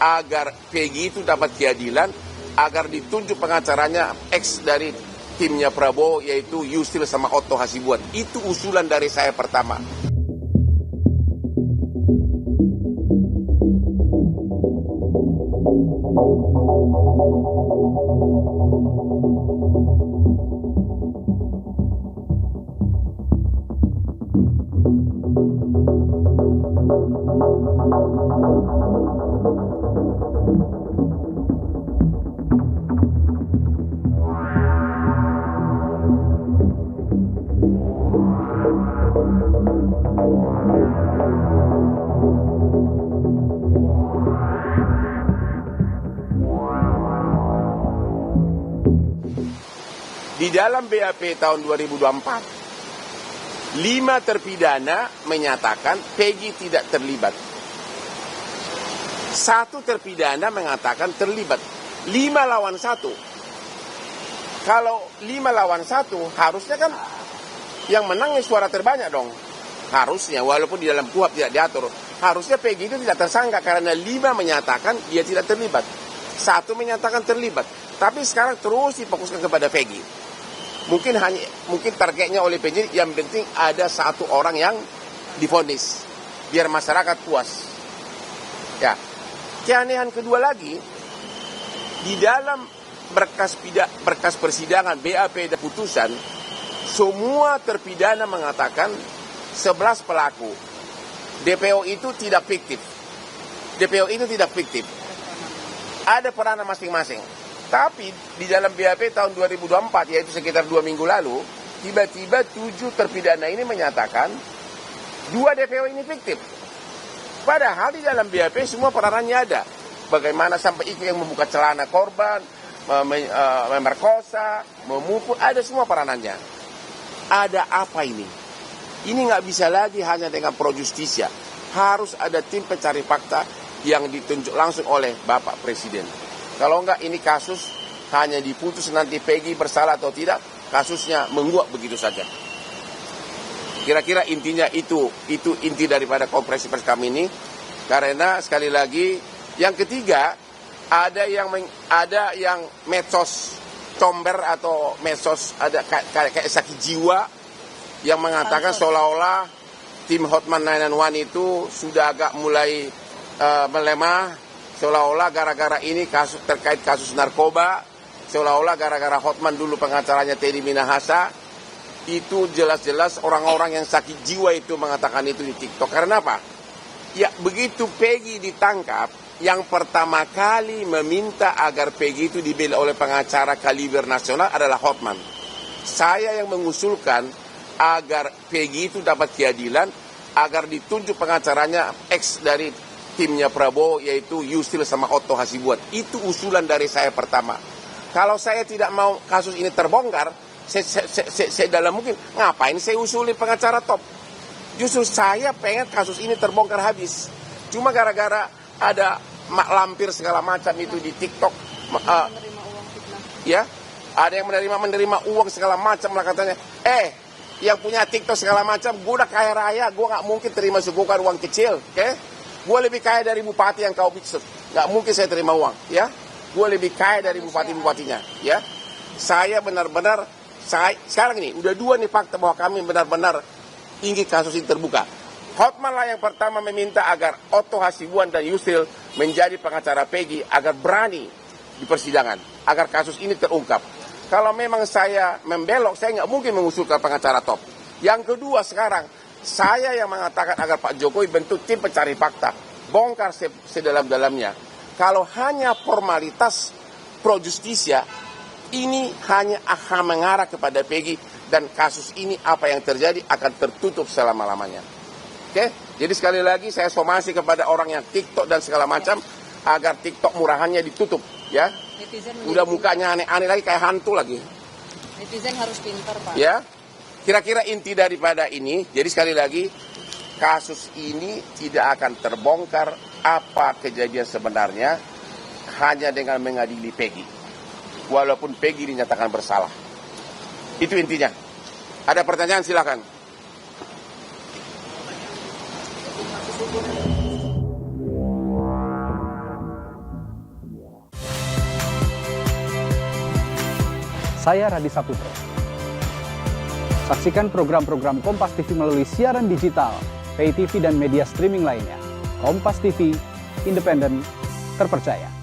agar Peggy itu dapat keadilan, agar ditunjuk pengacaranya ex dari timnya Prabowo, yaitu Yusril sama Otto Hasibuan. Itu usulan dari saya pertama. Di dalam BAP tahun 2024, 5 terpidana menyatakan Peggy tidak terlibat. 1 terpidana mengatakan terlibat. 5 lawan 1. Kalau 5 lawan 1, harusnya kan yang menang suara terbanyak dong. Harusnya, walaupun di dalam KUHP tidak diatur. Harusnya Peggy itu tidak tersangka karena 5 menyatakan dia tidak terlibat. 1 menyatakan terlibat. Tapi sekarang terus difokuskan kepada Peggy. Mungkin targetnya oleh penyidik yang penting ada 1 orang yang divonis biar masyarakat puas. Ya. Keanehan kedua lagi, di dalam berkas persidangan BAP dan putusan, semua terpidana mengatakan 11 pelaku. DPO itu tidak fiktif. Ada peranan masing-masing. Tapi di dalam BAP tahun 2024, yaitu sekitar 2 minggu lalu, tiba-tiba 7 terpidana ini menyatakan 2 DPO ini fiktif. Padahal di dalam BAP semua peranannya ada. Bagaimana sampai itu yang membuka celana korban, memerkosa, memukul, ada semua peranannya. Ada apa ini? Ini nggak bisa lagi hanya dengan pro justisia. Harus ada tim pencari fakta yang ditunjuk langsung oleh Bapak Presiden. Kalau enggak, ini kasus hanya diputus nanti Peggy bersalah atau tidak, kasusnya menguap begitu saja. Kira-kira intinya itu inti daripada konferensi pers kami ini. Karena sekali lagi, yang ketiga, ada yang medsos comber atau medsos ada kayak sakit jiwa yang mengatakan seolah-olah tim Hotman 991 itu sudah agak mulai melemah. Seolah-olah gara-gara ini terkait kasus narkoba, seolah-olah gara-gara Hotman dulu pengacaranya Teddy Minahasa, itu jelas-jelas orang-orang yang sakit jiwa itu mengatakan itu di TikTok. Karena apa? Ya begitu Peggy ditangkap, yang pertama kali meminta agar Peggy itu dibela oleh pengacara kaliber nasional adalah Hotman. Saya yang mengusulkan agar Peggy itu dapat keadilan, agar ditunjuk pengacaranya ex dari timnya Prabowo, yaitu Yusril sama Otto Hasibuan. Itu usulan dari saya pertama. Kalau saya tidak mau kasus ini terbongkar, saya dalam mungkin ngapain saya usuli pengacara top. Justru saya pengen kasus ini terbongkar habis. Cuma gara-gara ada mak lampir segala macam itu di TikTok, ya ada yang menerima uang segala macam lah katanya. Yang punya TikTok segala macam, gue udah kaya raya, gue nggak mungkin terima suguhan uang kecil, oke? Gue lebih kaya dari bupati yang kau maksud. Nggak mungkin saya terima uang, ya. Gue lebih kaya dari bupati-bupatinya, ya. Saya benar-benar, sekarang ini, udah 2 nih fakta bahwa kami benar-benar ingin kasus ini terbuka. Hotman lah yang pertama meminta agar Otto Hasibuan dan Yusril menjadi pengacara Peggy, agar berani di persidangan, agar kasus ini terungkap. Kalau memang saya membelok, saya nggak mungkin mengusulkan pengacara top. Yang kedua sekarang, saya yang mengatakan agar Pak Jokowi bentuk tim pencari fakta, bongkar sedalam-dalamnya. Kalau hanya formalitas pro justisia, ini hanya akan mengarah kepada Peggy, dan kasus ini apa yang terjadi akan tertutup selama-lamanya. Oke? Jadi sekali lagi saya somasi kepada orang yang TikTok dan segala macam, agar TikTok murahannya ditutup, ya. Udah mukanya aneh-aneh lagi, kayak hantu lagi. Netizen harus pintar, Pak. Ya. Kira-kira inti daripada ini, jadi sekali lagi, kasus ini tidak akan terbongkar apa kejadian sebenarnya hanya dengan mengadili Peggy. Walaupun Peggy dinyatakan bersalah. Itu intinya. Ada pertanyaan silakan. Saya Radi Saputro. Saksikan program-program Kompas TV melalui siaran digital, pay TV dan media streaming lainnya. Kompas TV, independen, terpercaya.